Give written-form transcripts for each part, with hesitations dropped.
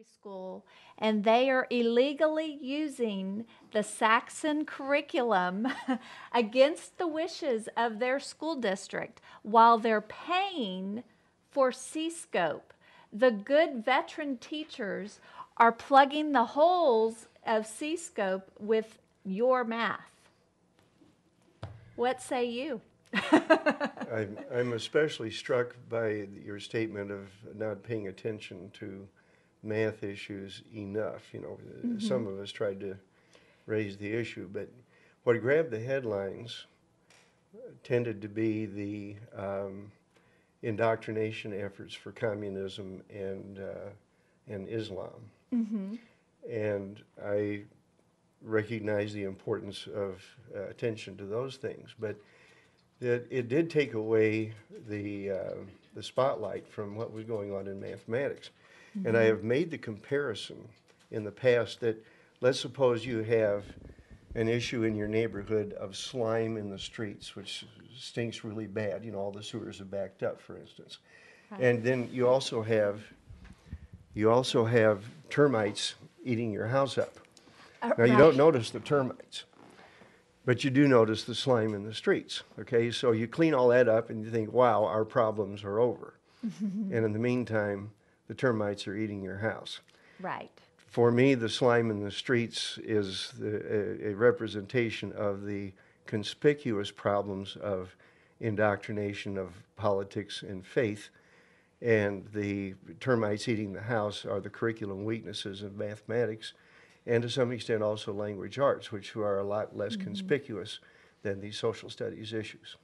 school, and they are illegally using the Saxon curriculum against the wishes of their school district while they're paying for C-scope. The good veteran teachers are plugging the holes of C-scope with your math. What say you? I'm especially struck by your statement of not paying attention to math issues enough. Some of us tried to raise the issue, but what grabbed the headlines tended to be the indoctrination efforts for communism and Islam. And I recognize the importance of attention to those things, but that it did take away the spotlight from what was going on in mathematics. And I have made the comparison in the past that let's suppose you have an issue in your neighborhood of slime in the streets, which stinks really bad. All the sewers are backed up, for instance. Right. And then you also have termites eating your house up. Now, you don't notice the termites, but you do notice the slime in the streets, okay? So you clean all that up and you think, wow, our problems are over. And in the meantime, the termites are eating your house. Right. For me, the slime in the streets is a representation of the conspicuous problems of indoctrination of politics and faith, and the termites eating the house are the curriculum weaknesses of mathematics, and to some extent also language arts, which are a lot less conspicuous than these social studies issues.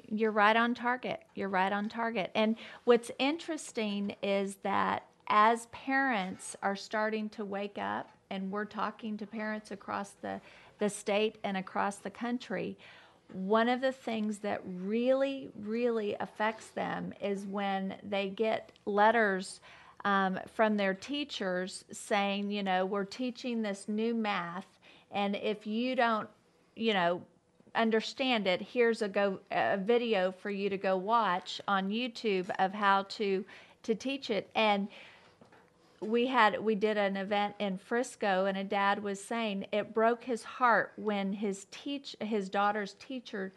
You're right on target. You're right on target. And what's interesting is that as parents are starting to wake up, and we're talking to parents across the state and across the country, one of the things that really, really affects them is when they get letters from their teachers saying, we're teaching this new math, and if you don't, understand it, here's a video for you to go watch on YouTube of how to teach it. And we did an event in Frisco, and a dad was saying it broke his heart when his daughter's teacher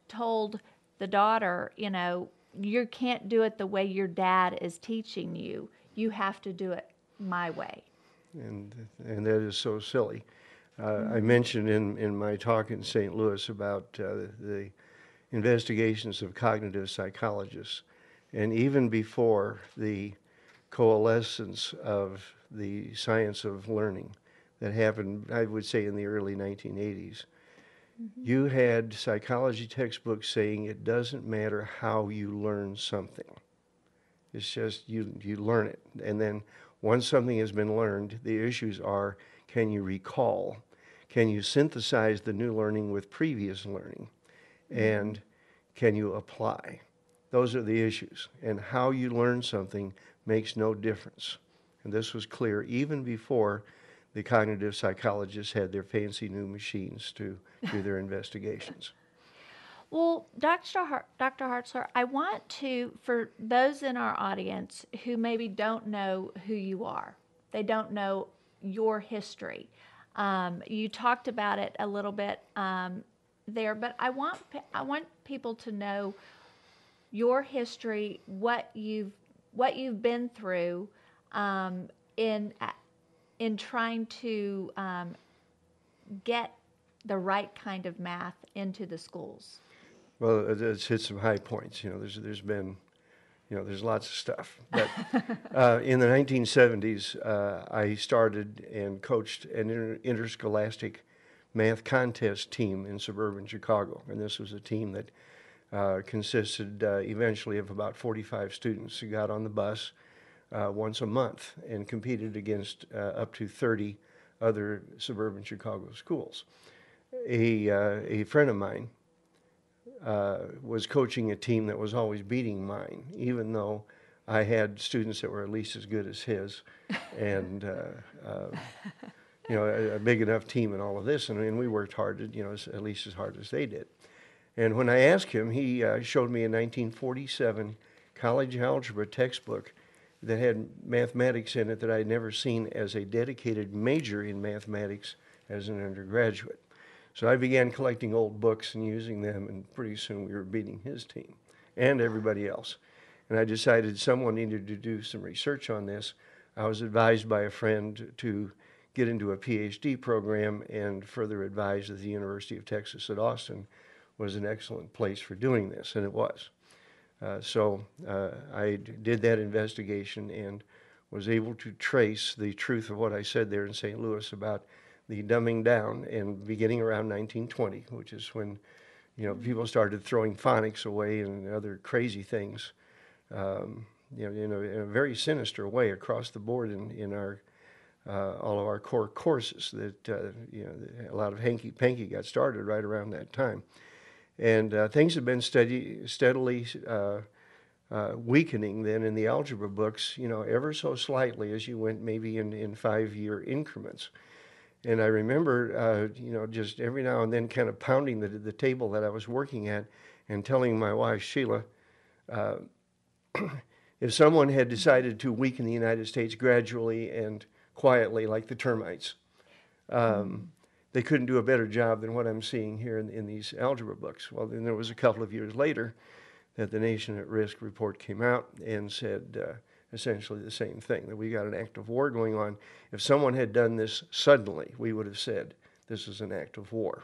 told the daughter, you can't do it the way your dad is teaching you. You have to do it my way. And that is so silly. I mentioned in my talk in St. Louis about the investigations of cognitive psychologists, and even before the coalescence of the science of learning that happened, I would say, in the early 1980s, you had psychology textbooks saying it doesn't matter how you learn something. It's just you learn it. And then once something has been learned, the issues are, can you recall? Can you synthesize the new learning with previous learning? And can you apply? Those are the issues. And how you learn something makes no difference. And this was clear even before the cognitive psychologists had their fancy new machines to do their investigations. Well, Dr. Hartzler, I want to, for those in our audience who maybe don't know who you are, they don't know your history. You talked about it a little bit there, but I want people to know your history, what you've been through in trying to get the right kind of math into the schools. Well, it's hit some high points. There's been, there's lots of stuff. But in the 1970s, I started and coached an interscholastic math contest team in suburban Chicago. And this was a team that consisted eventually of about 45 students who got on the bus once a month and competed against up to 30 other suburban Chicago schools. A friend of mine was coaching a team that was always beating mine, even though I had students that were at least as good as his, and a big enough team and all of this, and we worked hard, at least as hard as they did. And when I asked him, he showed me a 1947 college algebra textbook that had mathematics in it that I had never seen as a dedicated major in mathematics as an undergraduate. So I began collecting old books and using them, and pretty soon we were beating his team and everybody else. And I decided someone needed to do some research on this. I was advised by a friend to get into a PhD program, and further advised that the University of Texas at Austin was an excellent place for doing this, and it was. So I did that investigation and was able to trace the truth of what I said there in St. Louis about the dumbing down, and beginning around 1920, which is when people started throwing phonics away and other crazy things, in a very sinister way across the board in our all of our core courses. That a lot of hanky-panky got started right around that time, and things have been steadily weakening then in the algebra books, ever so slightly as you went maybe in 5-year increments. And I remember, just every now and then kind of pounding the table that I was working at and telling my wife, Sheila, if someone had decided to weaken the United States gradually and quietly, like the termites, they couldn't do a better job than what I'm seeing here in these algebra books. Well, then there was a couple of years later that the Nation at Risk report came out and said essentially the same thing, that we got an act of war going on. If someone had done this suddenly, we would have said this is an act of war.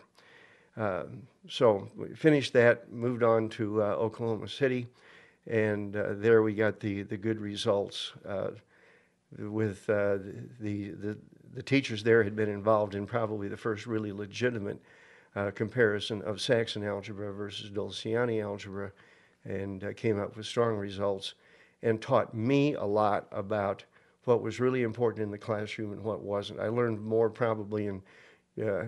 So we finished that, moved on to Oklahoma City, and there we got the good results. With the teachers there had been involved in probably the first really legitimate comparison of Saxon algebra versus Dulciani algebra, and came up with strong results, and taught me a lot about what was really important in the classroom and what wasn't. I learned more probably in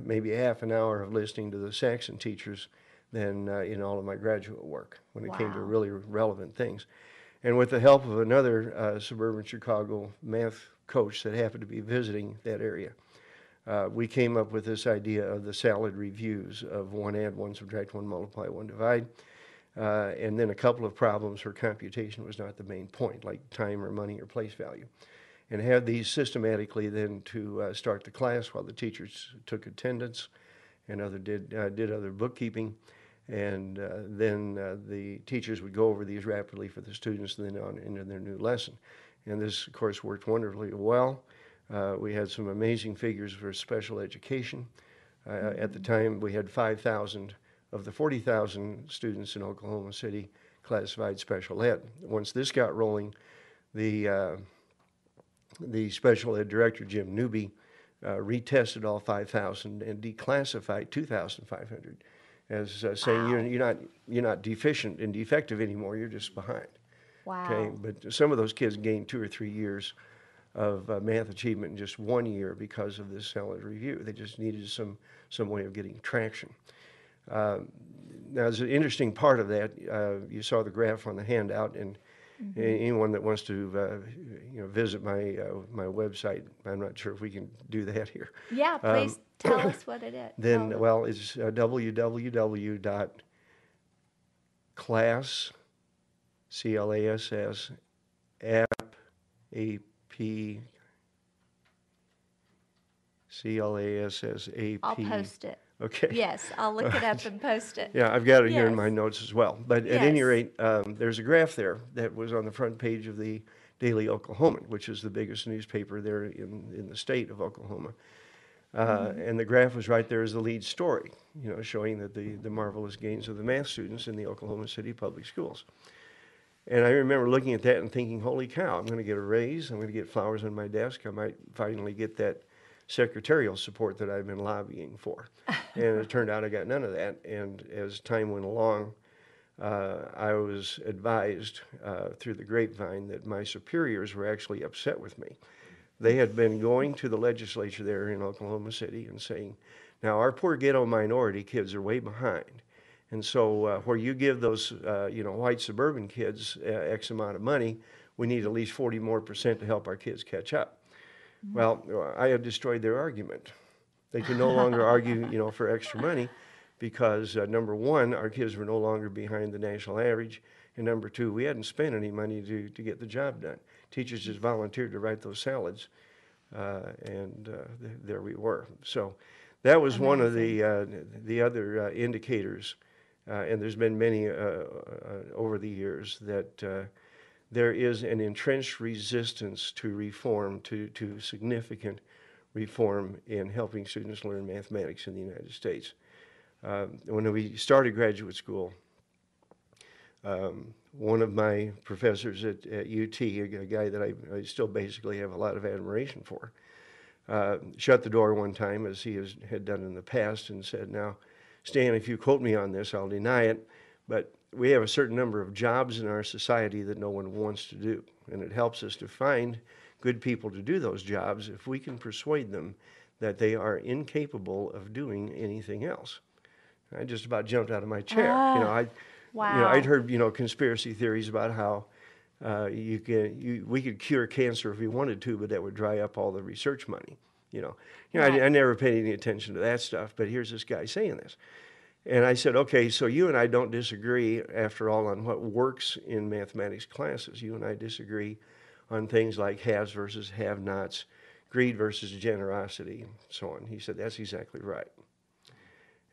maybe half an hour of listening to the Saxon teachers than in all of my graduate work when it came to really relevant things. And with the help of another suburban Chicago math coach that happened to be visiting that area, we came up with this idea of the salad reviews of 1 add, 1 subtract, 1 multiply, 1 divide. And then a couple of problems where computation was not the main point, like time or money or place value. And had these systematically then to start the class while the teachers took attendance and did other bookkeeping. And then the teachers would go over these rapidly for the students and then on into their new lesson. And this, of course, worked wonderfully well. We had some amazing figures for special education. At the time, we had 5,000 of the 40,000 students in Oklahoma City classified special ed. Once this got rolling, the special ed director, Jim Newby, retested all 5,000 and declassified 2,500 as saying you're not deficient and defective anymore, you're just behind. Wow. Okay, but some of those kids gained 2 or 3 years of math achievement in just 1 year because of this salad review. They just needed some way of getting traction. Now, there's an interesting part of that. You saw the graph on the handout, and anyone that wants to visit my website, I'm not sure if we can do that here. Yeah, please tell us what it is. Then, well, it's www.class, C-L-A-S-S, app, A-P, C-L-A-S-S-A-P. I'll post it. Okay. Yes, I'll look it up and post it. Yeah, I've got it here in Yes. my notes as well. But at any rate, there's a graph there that was on the front page of the Daily Oklahoman, which is the biggest newspaper there in the state of Oklahoma. And the graph was right there as the lead story, showing that the marvelous gains of the math students in the Oklahoma City public schools. And I remember looking at that and thinking, holy cow, I'm going to get a raise, I'm going to get flowers on my desk, I might finally get that secretarial support that I've been lobbying for. And it turned out I got none of that. And as time went along, I was advised through the grapevine that my superiors were actually upset with me. They had been going to the legislature there in Oklahoma City and saying, now our poor ghetto minority kids are way behind. And so where you give those white suburban kids X amount of money, we need at least 40% more to help our kids catch up. Well, I had destroyed their argument. They could no longer argue, for extra money because, number one, our kids were no longer behind the national average, and number two, we hadn't spent any money to get the job done. Teachers just volunteered to write those salads, and there we were. So that was one of the other indicators, and there's been many over the years, that there is an entrenched resistance to reform, to significant reform in helping students learn mathematics in the United States. When we started graduate school, one of my professors at UT, a guy that I still basically have a lot of admiration for, shut the door one time, as he had done in the past, and said, "Now, Stan, if you quote me on this, I'll deny it, but we have a certain number of jobs in our society that no one wants to do, and it helps us to find good people to do those jobs if we can persuade them that they are incapable of doing anything else." I just about jumped out of my chair. I'd heard conspiracy theories about how we could cure cancer if we wanted to, but that would dry up all the research money. Right. I never paid any attention to that stuff, but here's this guy saying this. And I said, okay, so you and I don't disagree, after all, on what works in mathematics classes. You and I disagree on things like haves versus have-nots, greed versus generosity, and so on. He said, that's exactly right.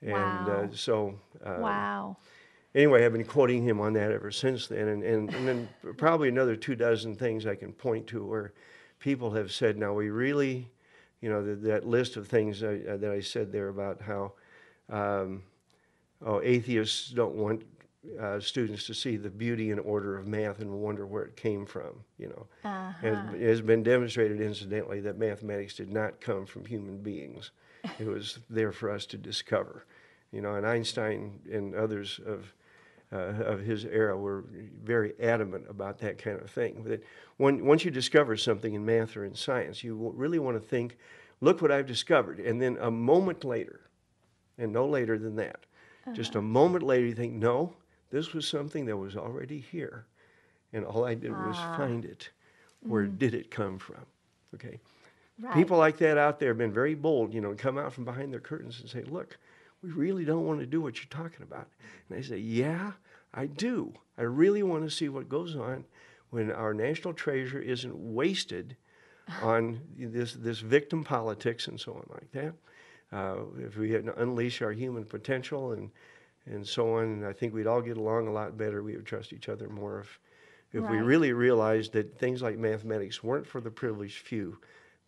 Wow. And Wow. anyway, I've been quoting him on that ever since then. And then probably another 24 things I can point to where people have said, now we really, that list of things that I said there about how atheists don't want students to see the beauty and order of math and wonder where it came from. It has been demonstrated, incidentally, that mathematics did not come from human beings. It was there for us to discover. And Einstein and others of his era were very adamant about that kind of thing. That once you discover something in math or in science, you really want to think, look what I've discovered. And then a moment later, and no later than that, just a moment later, you think, no, this was something that was already here. And all I did was find it. Where did it come from? Okay. Right. People like that out there have been very bold, come out from behind their curtains and say, look, we really don't want to do what you're talking about. And I say, yeah, I do. I really want to see what goes on when our national treasure isn't wasted on this victim politics and so on like that. If we had to unleash our human potential and so on, and I think we'd all get along a lot better. We would trust each other more if we really realized that things like mathematics weren't for the privileged few,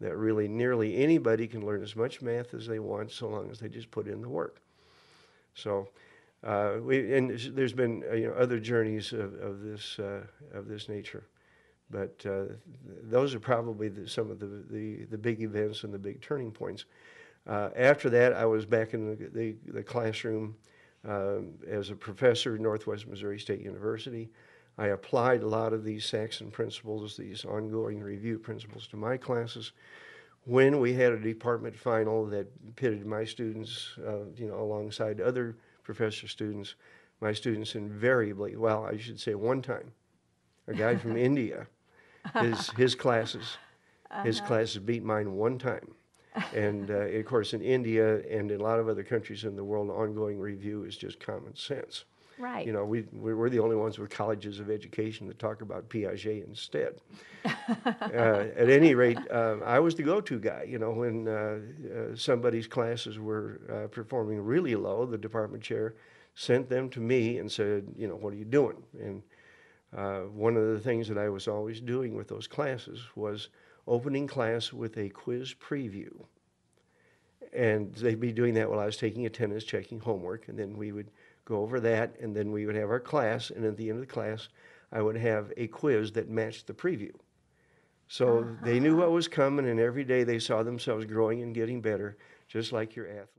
that really nearly anybody can learn as much math as they want so long as they just put in the work. So there's been other journeys of this nature, but those are probably some of the big events and the big turning points. After that, I was back in the classroom as a professor at Northwest Missouri State University. I applied a lot of these Saxon principles, these ongoing review principles, to my classes. When we had a department final that pitted my students, alongside other professor students, my students invariably, well, I should say one time, a guy from India, his classes beat mine one time. And of course, in India and in a lot of other countries in the world, ongoing review is just common sense. Right. We're the only ones with colleges of education that talk about Piaget instead. At any rate, I was the go-to guy. When somebody's classes were performing really low, the department chair sent them to me and said, what are you doing? And one of the things that I was always doing with those classes was opening class with a quiz preview. And they'd be doing that while I was taking attendance, checking homework, and then we would go over that, and then we would have our class, and at the end of the class, I would have a quiz that matched the preview. So they knew what was coming, and every day they saw themselves growing and getting better, just like your athletes.